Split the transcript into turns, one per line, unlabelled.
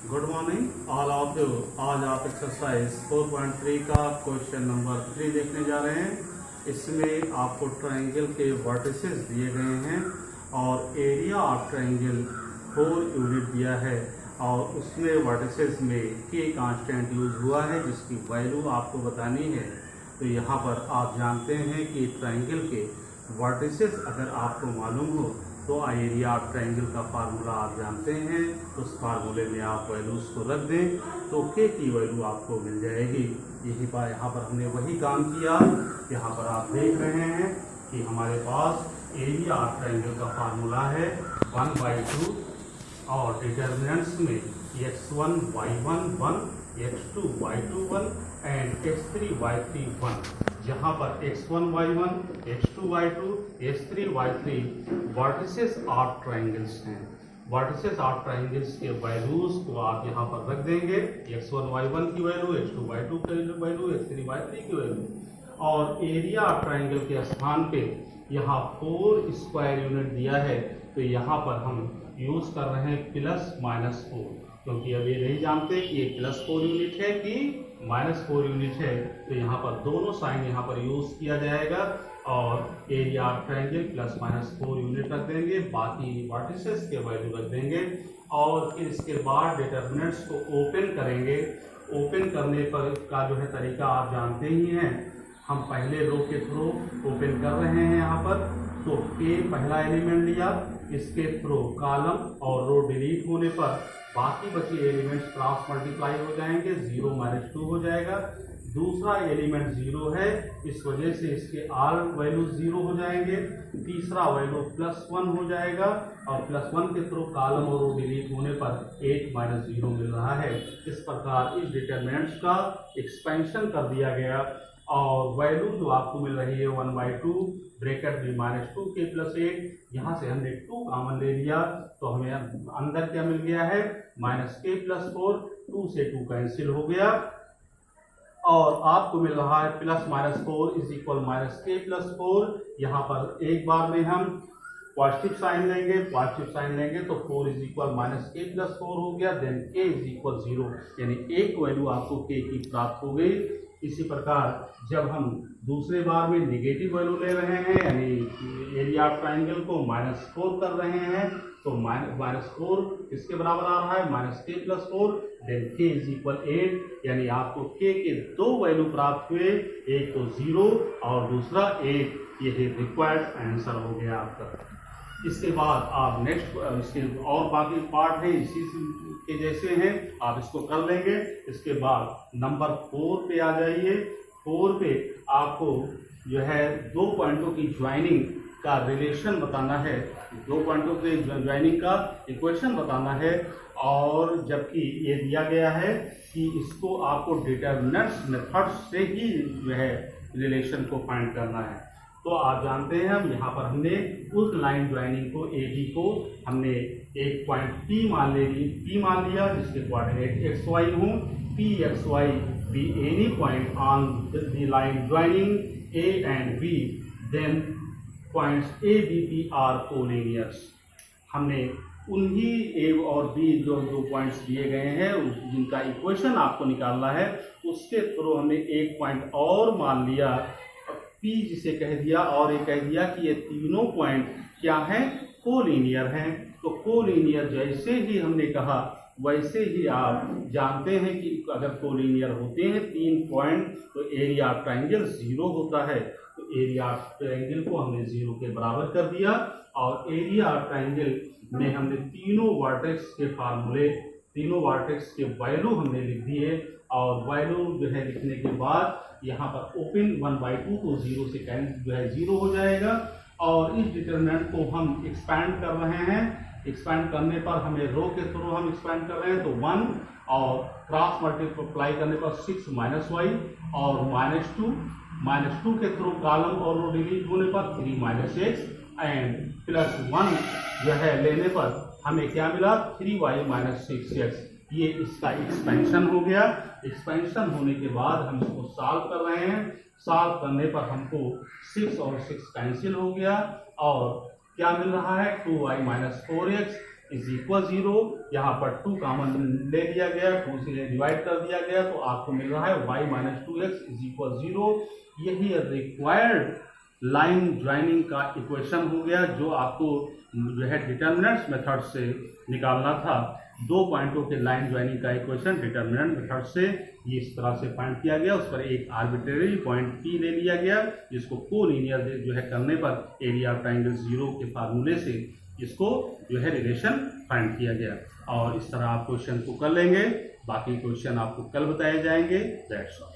Good morning all of you. आज आप exercise 4.3 का क्वेश्चन नंबर 3 देखने जा रहे हैं। इसमें आपको ट्रायंगल के वर्टिसेस दिए गए हैं और एरिया ऑफ ट्रायंगल 4 यूनिट दिया है और उसमें वर्टिसेस में के कांस्टेंट यूज हुआ है जिसकी वैल्यू आपको बतानी है। तो यहाँ पर आप जानते हैं कि ट्रायंगल के वर्टिसेस अगर आपको मालूम हो तो एरिया ऑफ ट्रायंगल का फार्मूला आप जानते हैं। उस फार्मूले में आप वैल्यूज को रख दें तो के की वैल्यू आपको मिल जाएगी। यही बात यहाँ पर हमने वही काम किया। यहाँ पर आप देख रहे हैं कि हमारे पास एरिया ऑफ ट्रायंगल का फार्मूला है 1/2 और डिटर्मिनेंट्स में x1 y1 1, x2 y2 1 and x3 y3 1। जहाँ पर x1 y1, x2 y2, x3 y3 vertices of triangles हैं। वर्टिसेस ऑफ ट्रायंगल्स के वैल्यूज को आप यहाँ पर रख देंगे। x1 y1 की वैल्यू, x2 y2 की वैल्यू, x3 y3 की वैल्यू और एरिया ऑफ ट्रायंगल के स्थान पे यहाँ 4 स्क्वायर यूनिट दिया है। तो यहाँ पर हम यूज कर रहे हैं +-4 क्योंकि अब ये नहीं जानते कि ये +4 यूनिट है कि -4 यूनिट है। तो यहाँ पर दोनों साइन यहाँ पर यूज किया जाएगा और एरिया ऑफ ट्रायंगल +-4 यूनिट रख देंगे, बाकी वर्टिसेस के वैल्यू रख देंगे और फिर इसके बाद डिटर्मिनेंट्स को ओपन करेंगे। ओपन करने पर का जो है तरीका आप जानते ही हैं। हम पहले रो के थ्रू ओपन कर रहे हैं। यहाँ पर तो के पहला एलिमेंट लिया, इसके थ्रू कॉलम और रो डिलीट होने पर बाकी बचे एलिमेंट्स क्रॉस मल्टीप्लाई हो जाएंगे, 0 - 2 हो जाएगा। दूसरा एलिमेंट 0 है, इस वजह से इसके ऑल वैल्यू 0 हो जाएंगे। तीसरा वैल्यू +1 हो जाएगा और +1 के थ्रू कॉलम और रो डिलीट होने पर 8 - 0 मिल रहा है। इस प्रकार इस डिटरमिनेंट्स का एक्सपेंशन कर दिया गया और वैल्यू जो आपको मिल रही है 1/2 ब्रैकेट में -2k + 8। यहाँ से हमने 2 कॉमन ले लिया तो हमें अंदर क्या मिल गया है -k + 4। 2 से 2 कैंसिल हो गया और आपको मिल रहा है +-4 = -k + 4। यहाँ पर एक बार में हम पॉजिटिव साइन लेंगे, तो 4 = -k + 4 हो गया। देन k = 0 यानी एक वैल्यू आपको k की प्राप्त हो गई। इसी प्रकार जब हम दूसरे बार में नेगेटिव वैल्यू ले रहे हैं यानी एरिया ऑफ ट्रायंगल को -4 कर रहे हैं तो -4 किसके बराबर आ रहा है -k + 4। देन k = 8 यानी आपको k के दो वैल्यू प्राप्त हुए, एक तो 0 और दूसरा 8। यही रिक्वायर्ड आंसर हो गया आपका। इसके बाद आप नेक्स्ट इसके और बाकी पार्ट है इसी के जैसे हैं, आप इसको कर लेंगे। इसके बाद नंबर 4 पे आ जाइए। 4 पे आपको जो है दो पॉइंटों की ज्वाइनिंग का रिलेशन बताना है, दो पॉइंटों के ज्वाइनिंग का इक्वेशन बताना है और जबकि ये दिया गया है कि इसको आपको डिटरमिनेंट्स मेथड से ही जो है रिलेशन को फाइंड करना है। तो आप जानते हैं हम यहाँ पर हमने उस लाइन ज्वाइनिंग को AB को हमने एक पॉइंट P मान लिया जिसके कोऑर्डिनेट XY हूँ। PXY be any point on the line joining A and B, then points A, B, P are collinears। हमने उन्हीं A और B जो दो पॉइंट्स दिए गए हैं जिनका इक्वेशन आपको निकालना है उसके थ्रू हमने एक पॉइंट और मान लिया P जिसे कह दिया और ये कह दिया कि ये तीनों पॉइंट क्या हैं कोलिनियर हैं। तो कोलिनियर जैसे ही हमने कहा वैसे ही आप जानते हैं कि अगर कोलिनियर होते हैं 3 पॉइंट तो एरिया ऑफ ट्रायंगल 0 होता है। तो एरिया ऑफ ट्रायंगल को हमने 0 के बराबर कर दिया और एरिया ऑफ ट्रायंगल में हमने तीनों वर्टेक्स के फार्मूले, तीनों वर्टेक्स के वैल्यू हमने लिख दिए और वैल्यू जो है लिखने के बाद यहाँ पर ओपन 1/2 को 0 से जो है 0 हो जाएगा और इस डिटरमिनेंट को हम एक्सपैंड कर रहे हैं। एक्सपैंड करने पर हमें रो के थ्रू हम एक्सपैंड कर रहे हैं तो 1 और क्रॉस मल्टीप्लाई करने पर 6 - y और -2 के थ्रू कॉलम और रो डिलीट होने पर 3 - x एंड +1 जो है लेने पर हमें क्या मिला 3y - 6x। ये इसका एक्सपेंशन हो गया। एक्सपेंशन होने के बाद हम इसको सॉल्व कर रहे हैं। सॉल्व करने पर हमको 6 और 6 कैंसिल हो गया और क्या मिल रहा है 2y - 4x इज इक्वल 0, यहाँ पर 2 कॉमन ले लिया गया, 2 से डिवाइड कर दिया गया, तो आपको मिल रहा है y minus 2x is equal 0। यही रिक्वायर्ड लाइन ज्वाइनिंग का इक्वेशन हो गया, जो आपको जो है डिटर्मिनेंट्स मेथड से निकालना था। 2 पॉइंटों के लाइन ज्वाइनिंग का इक्वेशन डिटर्मिनेंट मेथड से ये इस तरह से फाइंड किया गया। उस पर एक आर्बिट्रेरी पॉइंट P ले लिया गया, जिसको कोलिनियर जो है करने पर एरिया ऑफ ट्राइंगल 0 के फार्मूले से इसको जो है रिलेशन फाइंड किया गया। और इस तरह आप क्वेश्चन को कर लेंगे, बाकी क्वेश्चन आपको कल बताए जाएंगे। That's all.